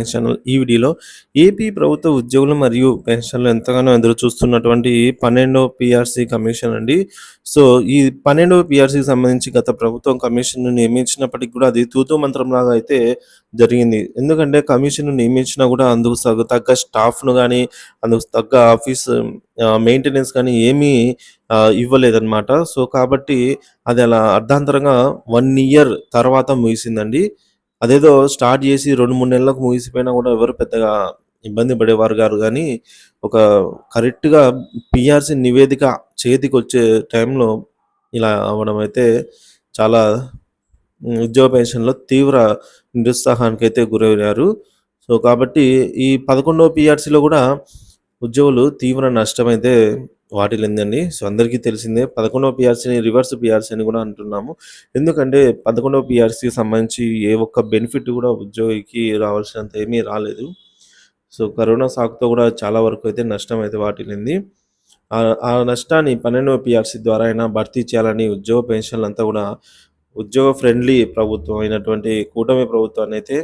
Channel ఈ వీడియోలో AP ప్రభుత్వ ఉద్యోగులు మరియు పెన్షన్లు ఎంతగానో ఎదురు చూస్తున్నటువంటి 12వ పీఆర్సీ కమిషన్ అండి. సో, ఈ 12వ పీఆర్సీకి సంబంధించి గత ప్రభుత్వం కమిషన్‌ను నియమించినప్పటికి కూడా అది తూతూ మంత్రంలాగా అయితే జరిగింది. ఎందుకంటే కమిషన్‌ను నియమించినా కూడా అందుకు తగ్గ స్టాఫ్‌ను గానీ, అందుకు తగ్గ ఆఫీస్ మెయింటెనెన్స్ కానీ ఏమీ ఇవ్వలేదన్నమాట. సో, కాబట్టి అది అలా అర్ధాంతరంగా 1 ఇయర్ తర్వాత ముగిసిందండి. అదేదో స్టార్ట్ జేసి 2, 3 నెలలకు ముగిసిపోయినా గూడా ఎవరు పెద్దగా ఇబ్బంది పడేవారు గారు గానీ, ఒక కరెక్ట్‌గా పీఆర్‌సీ నివేదిక చేతికొచ్చే టైంలో ఇలా అవ్వడం అయితే చాలా ఉద్యోగ పెన్షన్‌లో తీవ్ర నిరుత్సాహానికైతే గురయ్యారు. సో, కాబట్టి ఈ 11వ పీఆర్‌సీలో గూడా ఉద్యోగులు తీవ్ర నష్టమైతే వాటిల్లిందండి. సో, అందరికీ తెలిసిందే. 11వ పీఆర్‌సీని రివర్స్ పీఆర్‌సీ అని గూడా అంటున్నాము. ఎందుకంటే 11వ పీఆర్‌సీకి సంబంధించి ఏ ఒక్క బెనిఫిట్ గూడా ఉద్యోగికి రావాల్సినంత ఏమీ రాలేదు. సో, కరోనా సాకుతో గూడా చాలా వరకు అయితే నష్టమైతే వాటిల్లింది. ఆ నష్టాన్ని 12వ పీఆర్‌సీ ద్వారా అయినా భర్తీ చేయాలని ఉద్యోగ పెన్షన్‌లంతా గూడా ఉద్యోగ ఫ్రెండ్లీ ప్రభుత్వం అయినటువంటి కూటమి ప్రభుత్వాన్నయితే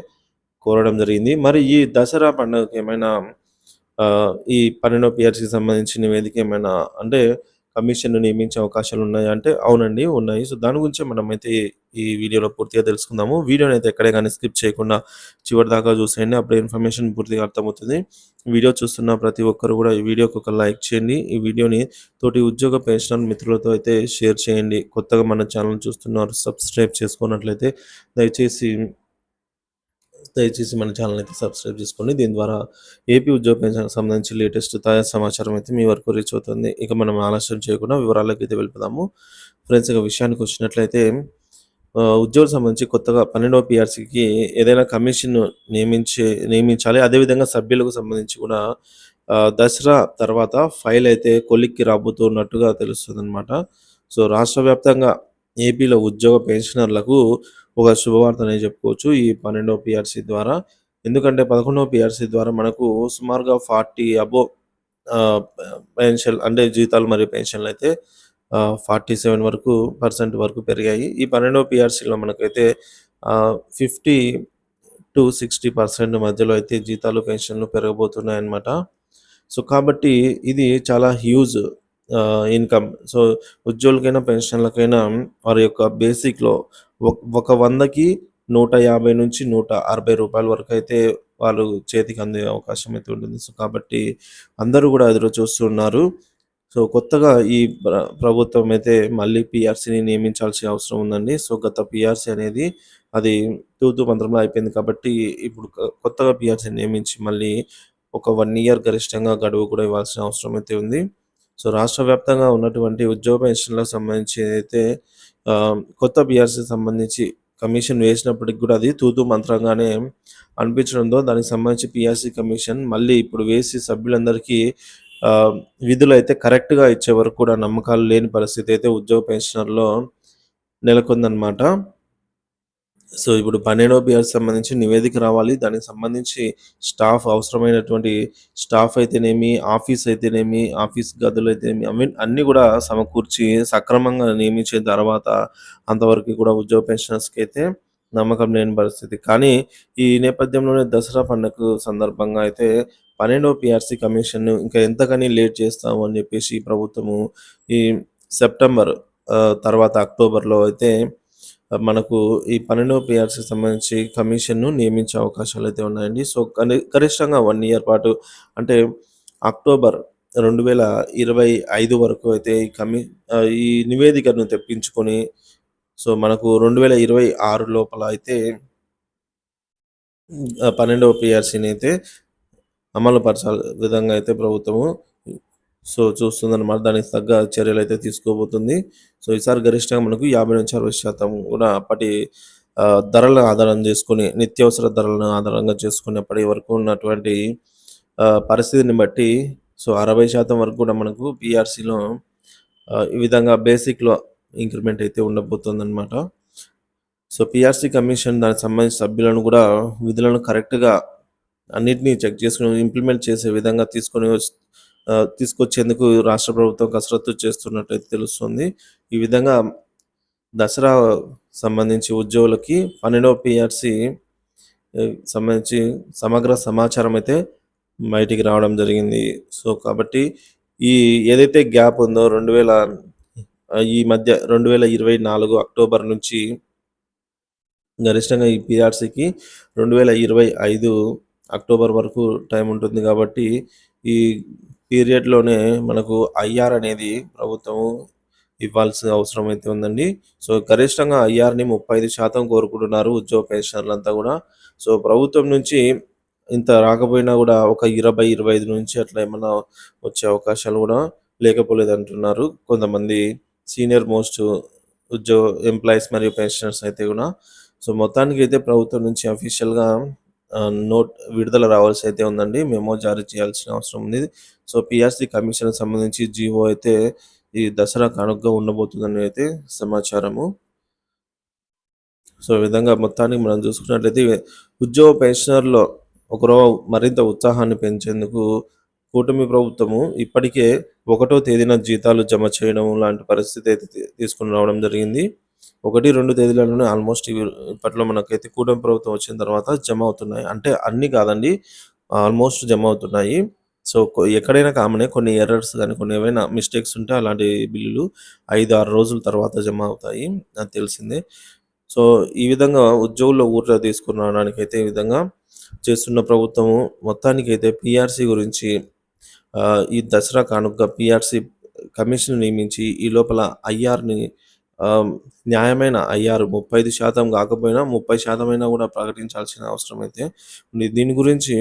కోరడం జరిగింది. మరి ఈ దసరా పండుగకేమైనా ఈ 12వ పీఆర్‌సీకి సంబంధించి నివేదిక ఏమైనా అంటే కమిషన్‌ను నియమించే అవకాశాలున్నాయా అంటే అవునండి ఉన్నాయి. సో, దాని గురించే మనమైతే ఈ వీడియోలో పూర్తిగా తెలుసుకుందాము. వీడియోనైతే ఎక్కడే గాని స్కిప్ చేయకుండా చివరిదాకా చూసేయండి. అప్పుడే ఇన్ఫర్మేషన్ పూర్తిగా అర్థమవుతుంది. వీడియో చూస్తున్న ప్రతి ఒక్కరు కూడా ఈ వీడియోకి ఒక లైక్ చేయండి. ఈ వీడియోని తోటి ఉద్యోగ పెన్షనర్ మిత్రులతో అయితే షేర్ చేయండి. కొత్తగా మన ఛానెల్ చూస్తున్నారు సబ్స్క్రైబ్ చేసుకున్నట్లయితే దయచేసి దయచేసి మన ఛానల్ అయితే సబ్స్క్రైబ్ చేసుకోండి. దీని ద్వారా ఏపీ ఉద్యోగ పెన్షన్‌కి సంబంధించి లేటెస్ట్ తాజా సమాచారం అయితే మీ వరకు రీచ్ అవుతుంది. ఇక మనం ఆలస్యం చేయకుండా వివరాలకైతే వెళ్ళిపోదాము. ఫ్రెండ్స్ ఇక విషయానికి వచ్చినట్లయితే ఉద్యోగులకు సంబంధించి కొత్తగా 12వ పీఆర్‌సీకి ఏదైనా కమిషన్ నియమించాలి. అదేవిధంగా సభ్యులకు సంబంధించి కూడా దసరా తర్వాత ఫైల్ అయితే కొలిక్కి రాబోతున్నట్టుగా తెలుస్తుందనమాట. సో, రాష్ట్ర వ్యాప్తంగా ఏపీలో ఉద్యోగ పెన్షనర్లకు ఒక శుభవార్తనే చెప్పుకోవచ్చు. ఈ 12వ పీఆర్‌సీ ద్వారా. ఎందుకంటే 11వ పీఆర్‌సీ ద్వారా మనకు సుమారుగా 40 అబోవ్ ఆహ్, పెన్షన్ అంటే జీతాలు మరియు పెన్షన్‌లయితే 47 వరకు పర్సెంట్ వరకు పెరిగాయి. ఈ 12వ పీఆర్‌సీలో మనకైతే 50-60% మధ్యలో అయితే జీతాలు, పెన్షన్‌లు పెరగబోతున్నాయన్నమాట. సో, కాబట్టి ఇది చాలా హ్యూజ్ ఇన్‌కమ్. సో, ఉద్యోగులకైనా, పెన్షనర్లకైనా వారి యొక్క బేసిక్‌లో ఒక 100కి రూ. 150-160 వరకైతే వాళ్ళు చేతికి అందే అవకాశం అయితే ఉంటుంది. సో, కాబట్టి అందరూ గూడా ఎదురు చూస్తున్నారు. సో, కొత్తగా ఈ ప్రభుత్వం అయితే మళ్ళీ పీఆర్‌సీని నియమించాల్సిన అవసరం ఉందండి. సో, గత పీఆర్‌సీ అనేది అది తూతూ మంత్రంలా అయిపోయింది కాబట్టి ఇప్పుడు కొత్తగా పీఆర్‌సీని నియమించి మళ్ళీ ఒక 1 ఇయర్ గరిష్టంగా గడువు కూడా ఇవ్వాల్సిన అవసరం అయితే ఉంది. సో, రాష్ట్ర వ్యాప్తంగా ఉన్నటువంటి ఉద్యోగ పెన్షన్‌లకు సంబంధించి అయితే కొత్త పీఆర్‌సీకి సంబంధించి కమిషన్ వేసినప్పటికి కూడా అది తూతూ మంత్రంగానే అనిపించడంతో దానికి సంబంధించి పీఆర్‌సీ కమిషన్ మళ్ళీ ఇప్పుడు వేసి సభ్యులందరికీ విధులైతే కరెక్ట్‌గా ఇచ్చే వరకు కూడా నమ్మకాలు లేని పరిస్థితి అయితే ఉద్యోగ పెన్షనర్‌లో నెలకొందనమాట. సో, ఇప్పుడు 12వ పీఆర్‌కి సంబంధించి నివేదిక రావాలి. దానికి సంబంధించి అవసరమైనటువంటి స్టాఫ్ అయితేనేమి, ఆఫీస్ అయితేనేమి, ఆఫీస్ గదులైతేనేమి అన్నీ గూడా సమకూర్చి సక్రమంగా నియమించిన తర్వాత అంతవరకు కూడా ఉద్యోగ పెన్షనర్స్‌కి అయితే నమ్మకం లేని పరిస్థితి. కానీ ఈ నేపథ్యంలోనే దసరా పండుగ సందర్భంగా అయితే 12వ పీఆర్‌సీ కమిషన్‌ను ఇంకా ఎంతకని లేట్ చేస్తాము అని జెప్పేసి ప్రభుత్వము ఈ సెప్టెంబర్ తర్వాత అక్టోబర్‌లో అయితే మనకు ఈ 12వ పీఆర్‌సీకి సంబంధించి కమిషన్‌ను నియమించే అవకాశాలైతే ఉన్నాయండి. సో, గరిష్టంగా 1 ఇయర్ పాటు అంటే అక్టోబర్ 2025 వరకు అయితే ఈ నివేదికను తెప్పించుకొని సో, మనకు 2026 లోపల అయితే 12వ పీఆర్‌సీని అయితే అమలు పరచాలి విధంగా అయితే ప్రభుత్వము సో, చూస్తుందన్నమాట. దానికి తగ్గ చర్యలైతే తీసుకోబోతుంది. సో, ఈసారి గరిష్టంగా మనకు 50-60% కూడా అప్పటి ధరలను ఆధారం చేసుకొని, నిత్యావసర ధరలను ఆధారంగా చేసుకొని అప్పటి వరకు ఉన్నటువంటి పరిస్థితిని బట్టి సో, 60% వరకు కూడా మనకు పీఆర్‌సీలో ఈ విధంగా బేసిక్‌లో ఇంక్రిమెంట్ అయితే ఉండబోతుందన్నమాట. సో, పీఆర్‌సీ కమిషన్ దానికి సంబంధించిన సభ్యులను కూడా విధులను కరెక్ట్‌గా అన్నిటిని చెక్ చేసుకొని ఇంప్లిమెంట్ చేసే విధంగా తీసుకొచ్చేందుకు రాష్ట్ర ప్రభుత్వం కసరత్తు చేస్తున్నట్టయితే తెలుస్తుంది. ఈ విధంగా దసరా సంబంధించి ఉద్యోగులకి 12వ పీఆర్‌సీ సంబంధించి సమగ్ర సమాచారం అయితే బయటికి రావడం జరిగింది. సో, కాబట్టి ఈ ఏదైతే గ్యాప్ ఉందో ఈ మధ్య 2024 అక్టోబర్ నుంచి గరిష్టంగా ఈ పీఆర్‌సీకి 2025 అక్టోబర్ వరకు టైం ఉంటుంది కాబట్టి, ఈ పీరియడ్‌లోనే మనకు ఐఆర్ అనేది ప్రభుత్వం ఇవ్వాల్సిన అవసరం అయితే ఉందండి. సో, గరిష్టంగా ఐఆర్‌ని 35% కోరుకుంటున్నారు ఉద్యోగ పెన్షనర్లంతా గూడా. సో, ప్రభుత్వం నుంచి ఇంత రాకపోయినా గూడా ఒక 20, 25 నుంచి అట్లా ఏమన్నా వచ్చే అవకాశాలు గూడా లేకపోలేదంటున్నారు కొంతమంది సీనియర్ మోస్ట్ ఎంప్లాయీస్ మరియు పెన్షనర్స్ అయితే గూడా. సో, మొత్తానికైతే ప్రభుత్వం నుంచి అఫీషియల్‌గా నోట్ విడుదల రావాల్సి అయితే ఉందండి. మెమో జారీ చేయాల్సిన అవసరం ఉంది. సో, పీఆర్‌సీ కమిషన్‌కి సంబంధించి జీవో అయితే ఈ దసరా కానుకగా ఉండబోతుందని అయితే సమాచారము. సో, ఈ విధంగా మొత్తానికి మనం చూసుకున్నట్లయితే ఉద్యోగ పెన్షనర్‌లో మరింత ఉత్సాహాన్ని పెంచేందుకు కూటమి ప్రభుత్వము ఇప్పటికే 1వ తేదీన జీతాలు జమ చేయడం లాంటి పరిస్థితి అయితే తీసుకొని రావడం జరిగింది. 1, 2 తేదీలలోనే ఆల్మోస్ట్ ఇప్పట్లో మనకైతే కూటమి ప్రభుత్వం వచ్చిన తర్వాత జమ అవుతున్నాయి. అంటే అన్నీ కాదండి. ఆల్మోస్ట్ జమ అవుతున్నాయి. సో, ఎక్కడైనా కామనే కొన్ని ఎర్రర్స్ గాని, కొన్ని ఏవైనా మిస్టేక్స్ ఉంటే అలాంటి బిల్లులు 5, 6 రోజుల తర్వాత జమ అవుతాయి. అది తెలిసిందే. సో, ఈ విధంగా ఉద్యోగుల ఊర్లో తీసుకొని రావడానికైతే ఈ విధంగా చేస్తున్న ప్రభుత్వము మొత్తానికైతే పీఆర్‌సీ గురించి ఈ దసరా కానుకగా పీఆర్‌సీ కమిషన్ నియమించి ఈ లోపల ఐఆర్‌ని ఆహ్, న్యాయమైన ఐఆర్ 35% కాకపోయినా 30% అయినా కూడా ప్రకటించాల్సిన అవసరం అయితే ఉంది. దీని గురించి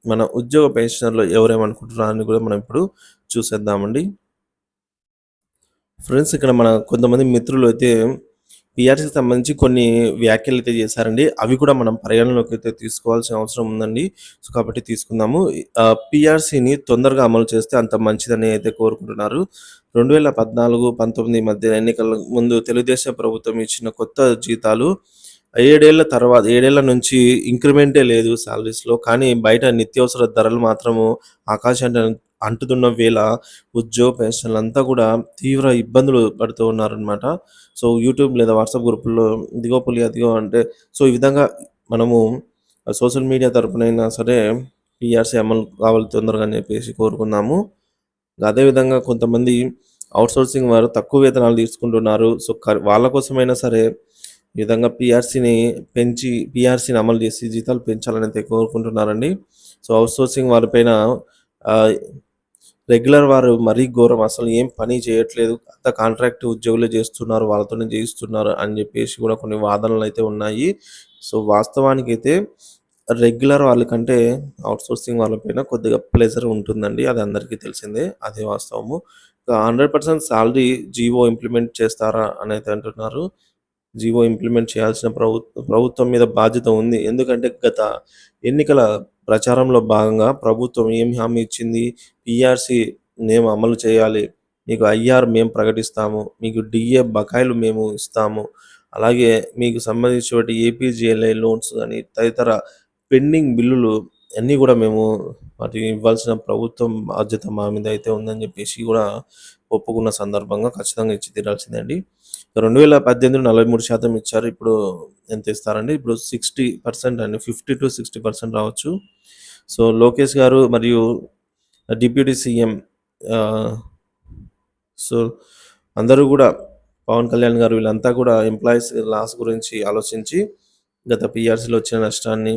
మన ఉద్యోగ పెన్షనర్లు ఎవరేమనుకుంటున్నారో అని కూడా మనం ఇప్పుడు చూసేద్దామండి. ఫ్రెండ్స్, ఇక్కడ మన కొంతమంది మిత్రులు అయితే పీఆర్‌సీకి సంబంధించి కొన్ని వ్యాఖ్యలైతే చేశారండి. అవి కూడా మనం పరిగణనలోకి అయితే తీసుకోవాల్సిన అవసరం ఉందండి. సో, కాబట్టి తీసుకుందాము. పీఆర్‌సీని తొందరగా అమలు చేస్తే అంత మంచిదని అయితే కోరుకుంటున్నారు. 2014, 19 మధ్య ఎన్నికల ముందు తెలుగుదేశం ప్రభుత్వం ఇచ్చిన కొత్త జీతాలు 7 ఏళ్ల నుంచి ఇంక్రిమెంటే లేదు సాలరీస్‌లో. కానీ బయట నిత్యావసర ధరలు మాత్రము ఆకాశాన్ని అంటుతున్న వేళ ఉద్యోగ పెన్షనర్లంతా కూడా తీవ్ర ఇబ్బందులు పడుతూ ఉన్నారనమాట. సో, యూట్యూబ్ లేదా వాట్సాప్ గ్రూపుల్లో ఇదిగో పులి అదిగో అంటే సో, ఈ విధంగా మనము సోషల్ మీడియా తరపునైనా సరే పీఆర్‌సీ అమలు కావాలి తొందరగా అని చెప్పేసి కోరుకుందాము. అదేవిధంగా కొంతమంది ఔట్‌సోర్సింగ్ వారు తక్కువ వేతనాలు తీసుకుంటున్నారు. సో, వాళ్ళ కోసమైనా సరే ఈ విధంగా పీఆర్‌సీని అమలు చేసి జీతాలు పెంచాలని అయితే కోరుకుంటున్నారండి. సో, ఔట్‌సోర్సింగ్ వారిపైన ఆహ్, రెగ్యులర్ వారు మరీ ఘోరం. అసలు ఏం పని చేయట్లేదు. అంతా కాంట్రాక్ట్ ఉద్యోగులే చేస్తున్నారు. వాళ్ళతోనే చేయిస్తున్నారు అని చెప్పేసి కూడా కొన్ని వాదనలైతే ఉన్నాయి. సో, వాస్తవానికైతే రెగ్యులర్ వాళ్ళకంటే ఔట్‌సోర్సింగ్ వాళ్ళపైన కొద్దిగా ప్రెషర్ ఉంటుందండి. అది అందరికీ తెలిసిందే. అదే వాస్తవము. 100% సాలరీ జీవో ఇంప్లిమెంట్ చేస్తారా అనైతే అంటున్నారు. జీవో ఇంప్లిమెంట్ చేయాల్సిన ప్రభుత్వం మీద బాధ్యత ఉంది. ఎందుకంటే గత ఎన్నికల ప్రచారంలో భాగంగా ప్రభుత్వం ఏం హామీ ఇచ్చింది? పీఆర్‌సీ మేము అమలు చేయాలి. మీకు ఐఆర్ మేము ప్రకటిస్తాము. మీకు డీఏ బకాయిలు మేము ఇస్తాము. అలాగే మీకు సంబంధించినటువంటి ఏపీజీఎల్ఐ లోన్స్ గాని తదితర పెండింగ్ బిల్లులు అన్నీ కూడా మేము వాటిని ఇవ్వాల్సిన ప్రభుత్వం బాధ్యత మా మీద అయితే ఉందని చెప్పేసి కూడా ఒప్పుకున్న సందర్భంగా ఖచ్చితంగా ఇచ్చి తీరాల్సిందే అండి. 2018 43% ఇచ్చారు. ఇప్పుడు ఎంత ఇస్తారండి? ఇప్పుడు 60% అండి. 50-60% రావచ్చు. సో, లోకేష్ గారు మరియు డిప్యూటీ సీఎం ఆహ్, సో, అందరూ గూడా పవన్ కళ్యాణ్ గారు వీళ్ళంతా కూడా ఎంప్లాయీస్ లాస్ గురించి ఆలోచించి గత పీఆర్‌సీలో వచ్చిన నష్టాన్ని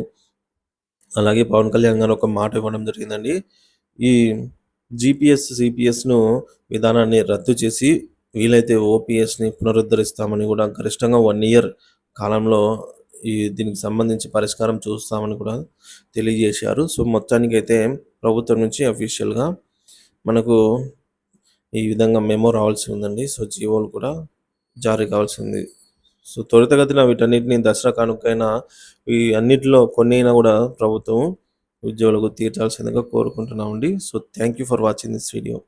అలాగే పవన్ కళ్యాణ్ గారు ఒక మాట ఇవ్వడం జరిగిందండి. ఈ సిపిఎస్‌ను విధానాన్ని రద్దు చేసి వీలైతే ఓపీఎస్‌ని పునరుద్ధరిస్తామని కూడా గరిష్టంగా 1 ఇయర్ కాలంలో దీనికి సంబంధించి పరిష్కారం చూస్తామని కూడా తెలియజేశారు. సో, మొత్తానికైతే ప్రభుత్వం నుంచి అఫీషియల్‌గా మనకు ఈ విధంగా మెమో రావాల్సి ఉందండి. సో, జీవోలు కూడా జారీ కావాల్సింది. సో, త్వరితగతిన వీటన్నిటిని దసరా కానుకైనా ఈ అన్నిటిలో కొన్నైనా కూడా ప్రభుత్వం ఉద్యోగులకు తీర్చాల్సిందిగా కోరుకుంటున్నామండి. So, thank you for watching this video.